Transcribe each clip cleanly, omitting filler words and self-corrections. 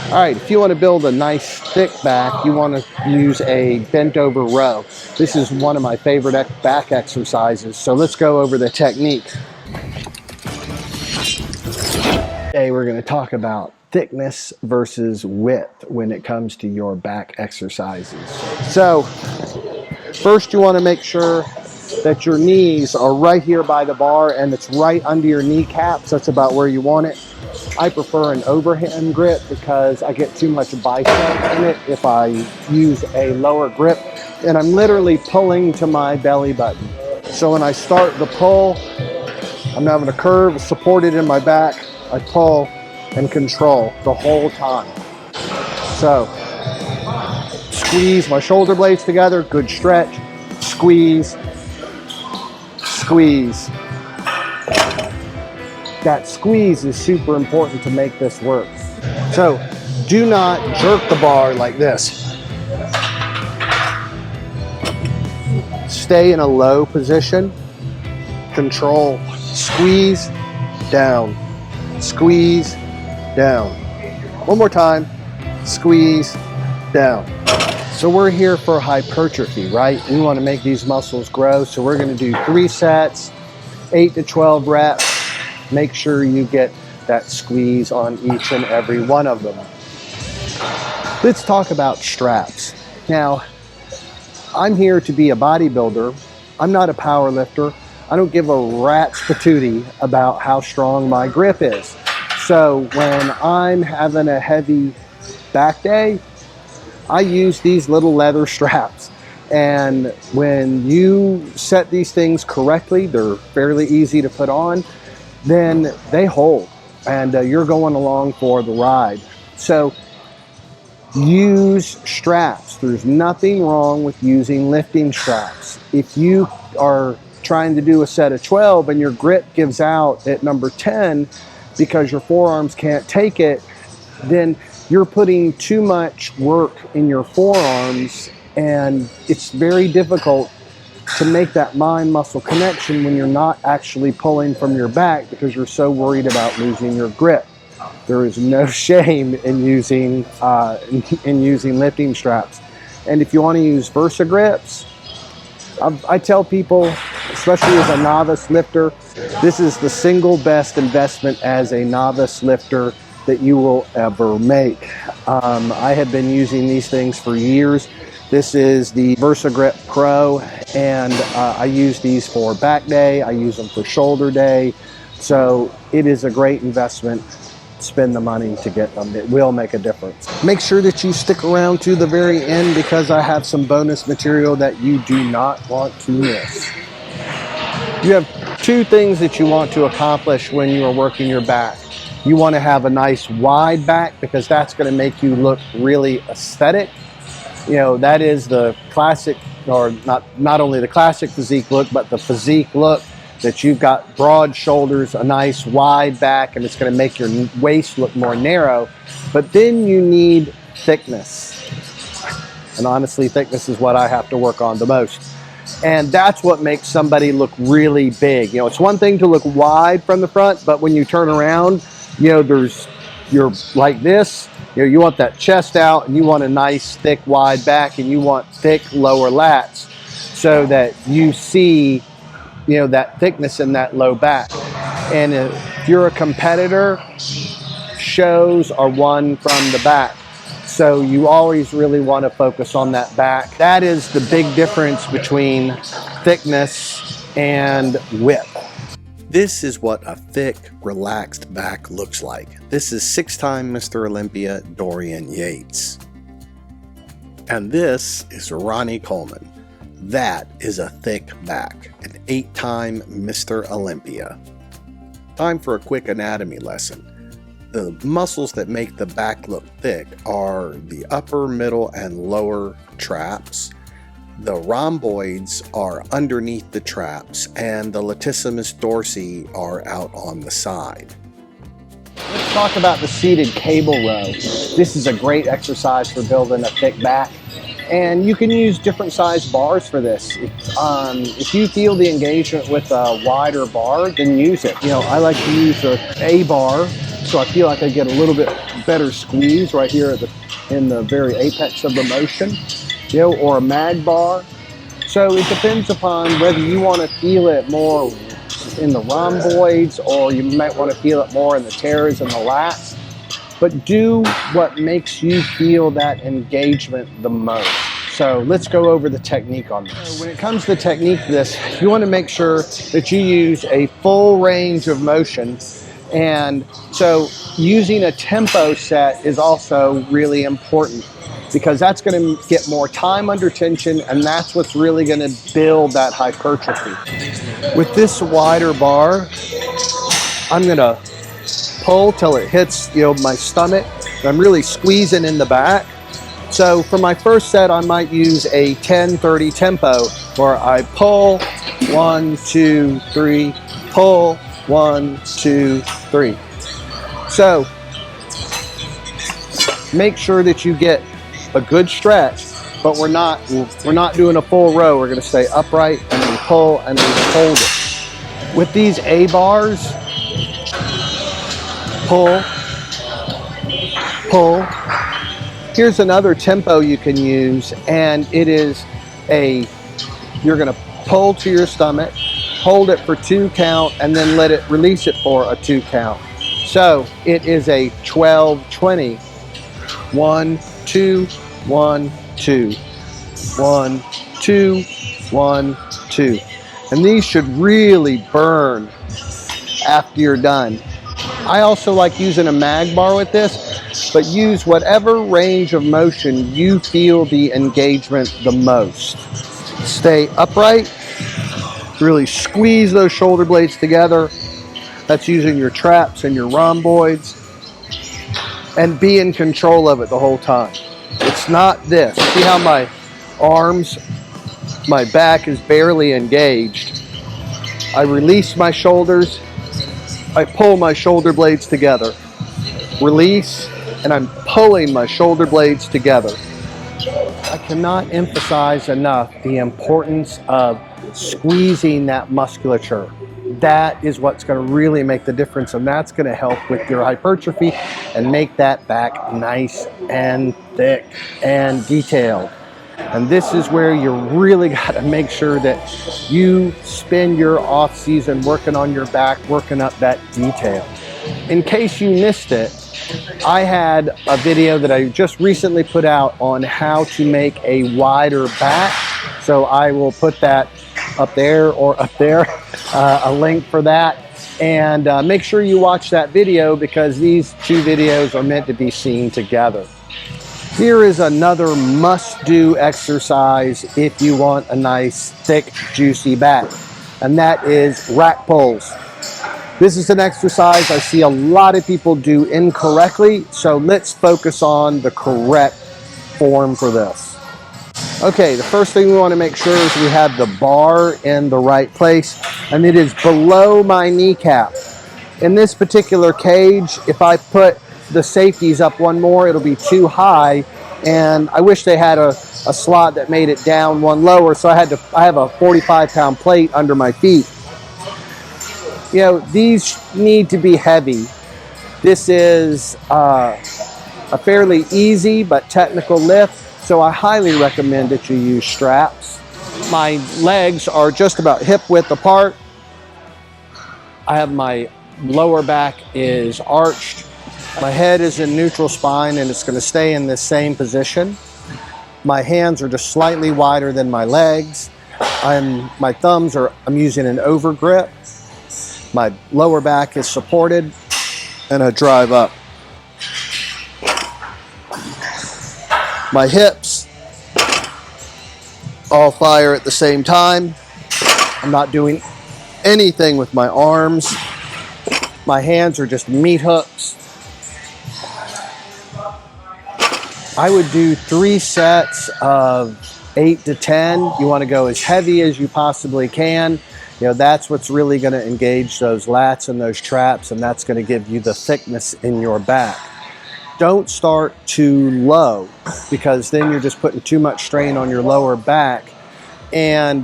All right, if you want to build a nice thick back, you want to use a bent over row. This is one of my favorite back exercises. So let's go over the technique. Today we're going to talk about thickness versus width when it comes to your back exercises. So first you want to make sure that your knees are right here by the bar and it's right under your kneecaps. That's about where you want it. I prefer an overhand grip because I get too much bicep in it if I use a lower grip, and I'm literally pulling to my belly button. So when I start the pull, I'm having a curve supported in my back. I pull and control the whole time. So squeeze my shoulder blades together, good stretch, squeeze, squeeze. That squeeze is super important to make this work. So do not jerk the bar like this. Stay in a low position, control, squeeze, down, squeeze, down. One more time, squeeze, down. So we're here for hypertrophy, right? We want to make these muscles grow. So we're going to do 3 sets, 8 to 12 reps. Make sure you get that squeeze on each and every one of them. Let's talk about straps. Now, I'm here to be a bodybuilder. I'm not a power lifter. I don't give a rat's patootie about how strong my grip is. So when I'm having a heavy back day, I use these little leather straps. And when you set these things correctly, they're fairly easy to put on, then they hold and you're going along for the ride. So use straps. There's nothing wrong with using lifting straps. If you are trying to do a set of 12 and your grip gives out at number 10 because your forearms can't take it, then you're putting too much work in your forearms, and it's very difficult to make that mind-muscle connection when you're not actually pulling from your back because you're so worried about losing your grip. There is no shame in using lifting straps. And if you want to use Versa grips, I tell people, especially as a novice lifter, this is the single best investment as a novice lifter that you will ever make. I have been using these things for years. This is the Versa Grip Pro, and I use these for back day. I use them for shoulder day. So it is a great investment. Spend the money to get them. It will make a difference. Make sure that you stick around to the very end because I have some bonus material that you do not want to miss. You have 2 things that you want to accomplish when you are working your back. You want to have a nice wide back because that's going to make you look really aesthetic. You know, that is the classic, or not only the classic physique look, but the physique look that you've got broad shoulders, a nice wide back, and it's going to make your waist look more narrow. But then you need thickness. And honestly, thickness is what I have to work on the most. And that's what makes somebody look really big. You know, it's one thing to look wide from the front, but when you turn around, you know, you're like this. You know, you want that chest out, and you want a nice, thick, wide back, and you want thick lower lats so that you see, you know, that thickness in that low back. And if you're a competitor, shows are won from the back. So you always really want to focus on that back. That is the big difference between thickness and width. This is what a thick, relaxed back looks like. This is 6-time Mr. Olympia Dorian Yates. And this is Ronnie Coleman. That is a thick back, an 8-time Mr. Olympia. Time for a quick anatomy lesson. The muscles that make the back look thick are the upper, middle, and lower traps. The rhomboids are underneath the traps, and the latissimus dorsi are out on the side. Let's talk about the seated cable row. This is a great exercise for building a thick back, and you can use different size bars for this. If you feel the engagement with a wider bar, then use it. You know, I like to use a bar So I feel like I get a little bit better squeeze right here at in the very apex of the motion, you know, or a mag bar. So it depends upon whether you want to feel it more in the rhomboids or you might want to feel it more in the tears and the lats. But do what makes you feel that engagement the most. So let's go over the technique on this. When it comes to the technique of this, you want to make sure that you use a full range of motion. And so using a tempo set is also really important because that's going to get more time under tension, and that's what's really going to build that hypertrophy. With this wider bar, I'm going to pull till it hits, you know, my stomach. I'm really squeezing in the back. So for my first set, I might use a 10-30 tempo where I pull, 1, 2, 3, pull, 1, 2, 3. So make sure that you get a good stretch, but we're not doing a full row. We're going to stay upright and then pull and then hold it. With these A bars, pull, pull. Here's another tempo you can use, and it is you're going to pull to your stomach, hold it for 2 count, and then let it release it for a 2 count. So it is a 12-20. 1, 2, 1, 2. 1, 2, 1, 2. And these should really burn after you're done. I also like using a mag bar with this, but use whatever range of motion you feel the engagement the most. Stay upright, really squeeze those shoulder blades together. That's using your traps and your rhomboids, and be in control of it the whole time. It's not this. See how my arms, my back is barely engaged. I release my shoulders. I pull my shoulder blades together. Release, and I'm pulling my shoulder blades together. I cannot emphasize enough the importance of squeezing that musculature. That is what's going to really make the difference, and that's going to help with your hypertrophy and make that back nice and thick and detailed. And this is where you really got to make sure that you spend your off season working on your back, working up that detail. In case you missed it, I had a video that I just recently put out on how to make a wider back. So I will put that up there or up there, a link for that. And make sure you watch that video because these 2 videos are meant to be seen together. Here is another must-do exercise if you want a nice, thick, juicy back, and that is rack pulls. This is an exercise I see a lot of people do incorrectly, so let's focus on the correct form for this. Okay, the first thing we want to make sure is we have the bar in the right place, and it is below my kneecap. In this particular cage, if I put the safeties up one more, it'll be too high, and I wish they had a slot that made it down one lower, so I have a 45-pound plate under my feet. You know, these need to be heavy. This is a fairly easy but technical lift, so I highly recommend that you use straps. My legs are just about hip width apart. I have my lower back is arched. My head is in neutral spine, and it's going to stay in this same position. My hands are just slightly wider than my legs. I'm using an over grip. My lower back is supported, and I drive up. My hips all fire at the same time. I'm not doing anything with my arms. My hands are just meat hooks. I would do 3 sets of 8 to 10. You want to go as heavy as you possibly can. You know, that's what's really going to engage those lats and those traps, and that's going to give you the thickness in your back. Don't start too low, because then you're just putting too much strain on your lower back, and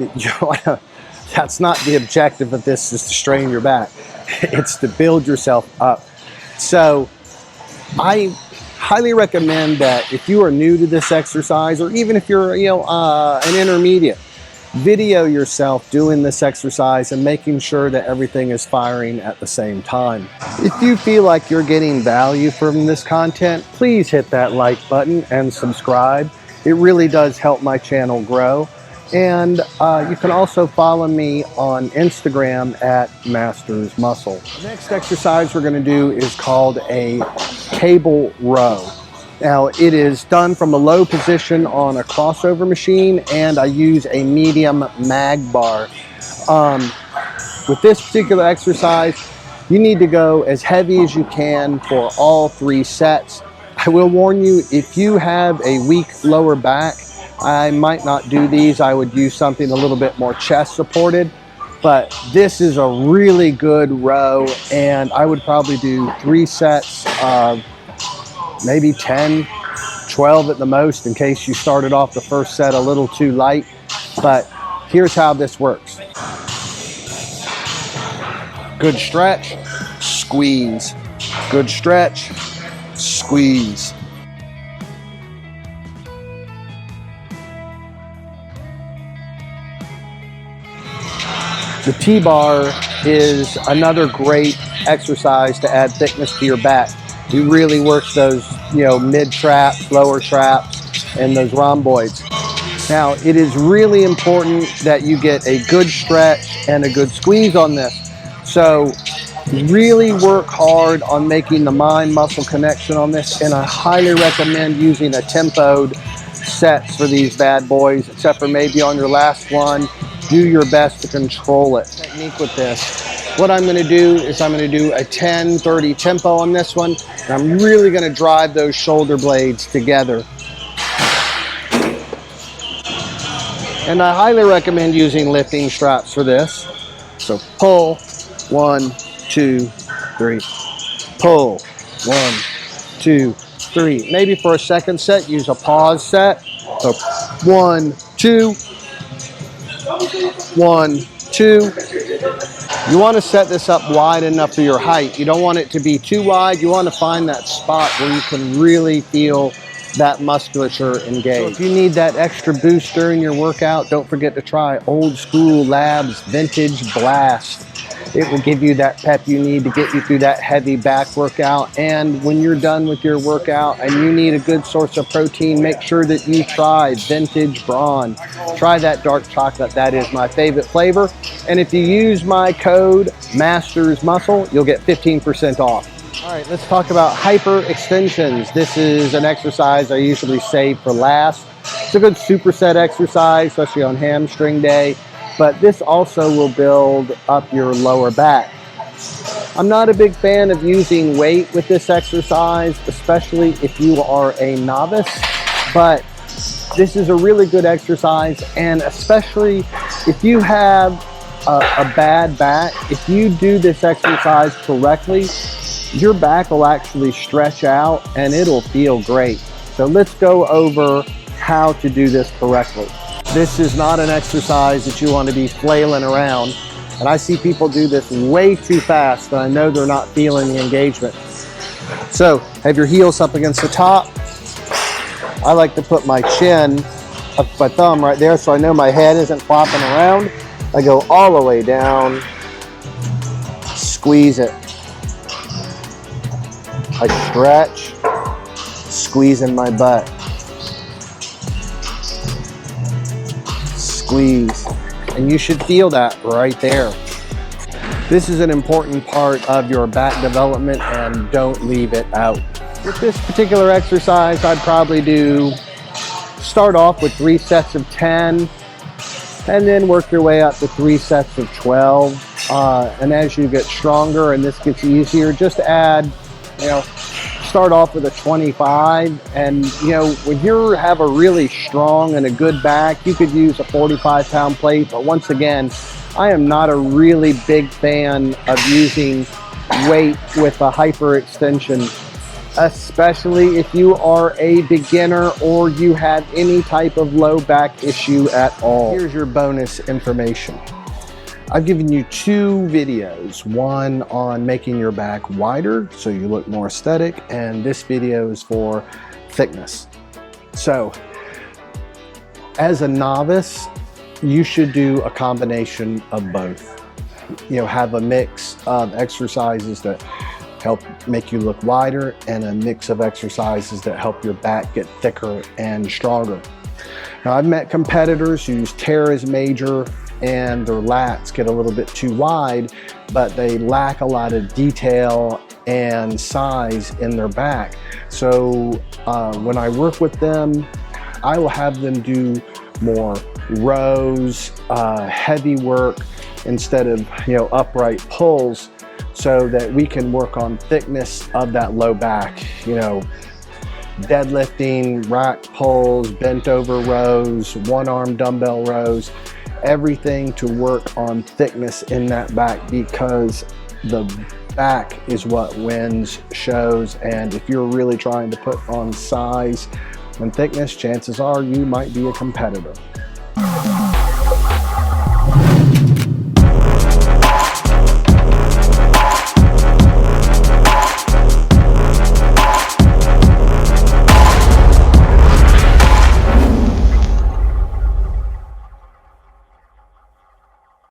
that's not the objective of this, is to strain your back. It's to build yourself up. So I highly recommend that if you are new to this exercise, or even if you're an intermediate, video yourself doing this exercise and making sure that everything is firing at the same time. If you feel like you're getting value from this content, please hit that like button and subscribe. It really does help my channel grow. And you can also follow me on Instagram at Masters Muscle. The next exercise we're going to do is called a cable row. Now, it is done from a low position on a crossover machine, and I use a medium mag bar. With this particular exercise, you need to go as heavy as you can for all 3 sets. I will warn you, if you have a weak lower back, I might not do these. I would use something a little bit more chest supported, but this is a really good row, and I would probably do 3 sets of maybe 10, 12 at the most, in case you started off the first set a little too light. But here's how this works. Good stretch, squeeze. Good stretch, squeeze. The T-bar is another great exercise to add thickness to your back. It really works those, mid traps, lower traps, and those rhomboids. Now, it is really important that you get a good stretch and a good squeeze on this. So really work hard on making the mind-muscle connection on this, and I highly recommend using a tempoed sets for these bad boys, except for maybe on your last one. Do your best to control it. Technique with this. What I'm going to do is I'm going to do a 10-30 tempo on this one, and I'm really going to drive those shoulder blades together. And I highly recommend using lifting straps for this. So pull, 1, 2, 3. Pull, 1, 2, 3. Maybe for a second set, use a pause set. So 1, 2. 1, 2. You want to set this up wide enough for your height. You don't want it to be too wide. You want to find that spot where you can really feel that musculature engage. So if you need that extra boost during your workout, don't forget to try Old School Labs Vintage Blast. It will give you that pep you need to get you through that heavy back workout. And when you're done with your workout and you need a good source of protein, make sure that you try Vintage Brawn. Try that dark chocolate. That is my favorite flavor. And if you use my code Masters Muscle, you'll get 15% off. All right, let's talk about hyper extensions. This is an exercise I usually save for last. It's a good superset exercise, especially on hamstring day. But this also will build up your lower back. I'm not a big fan of using weight with this exercise, especially if you are a novice, but this is a really good exercise, and especially if you have a bad back, if you do this exercise correctly, your back will actually stretch out and it'll feel great. So let's go over how to do this correctly. This is not an exercise that you want to be flailing around. And I see people do this way too fast, and I know they're not feeling the engagement. So have your heels up against the top. I like to put my chin up my thumb right there so I know my head isn't flopping around. I go all the way down, squeeze it. I stretch, squeezing my butt. Squeeze, and you should feel that right there. This is an important part of your back development, and don't leave it out. With this particular exercise, I'd probably start off with 3 sets of 10, and then work your way up to 3 sets of 12. And as you get stronger and this gets easier, just add, start off with a 25, and when you have a really strong and a good back, you could use a 45-pound plate. But once again, I am not a really big fan of using weight with a hyperextension, especially if you are a beginner or you have any type of low back issue at all. Here's your bonus information. I've given you 2 videos, one on making your back wider so you look more aesthetic, and this video is for thickness. So as a novice, you should do a combination of both. You know, have a mix of exercises that help make you look wider and a mix of exercises that help your back get thicker and stronger. Now, I've met competitors whose teres major and their lats get a little bit too wide, but they lack a lot of detail and size in their back. So when I work with them, I will have them do more rows, heavy work instead of, you know, upright pulls, so that we can work on thickness of that low back. You know, deadlifting, rack pulls, bent over rows, one arm dumbbell rows, everything to work on thickness in that back, because the back is what wins shows. And if you're really trying to put on size and thickness, chances are you might be a competitor.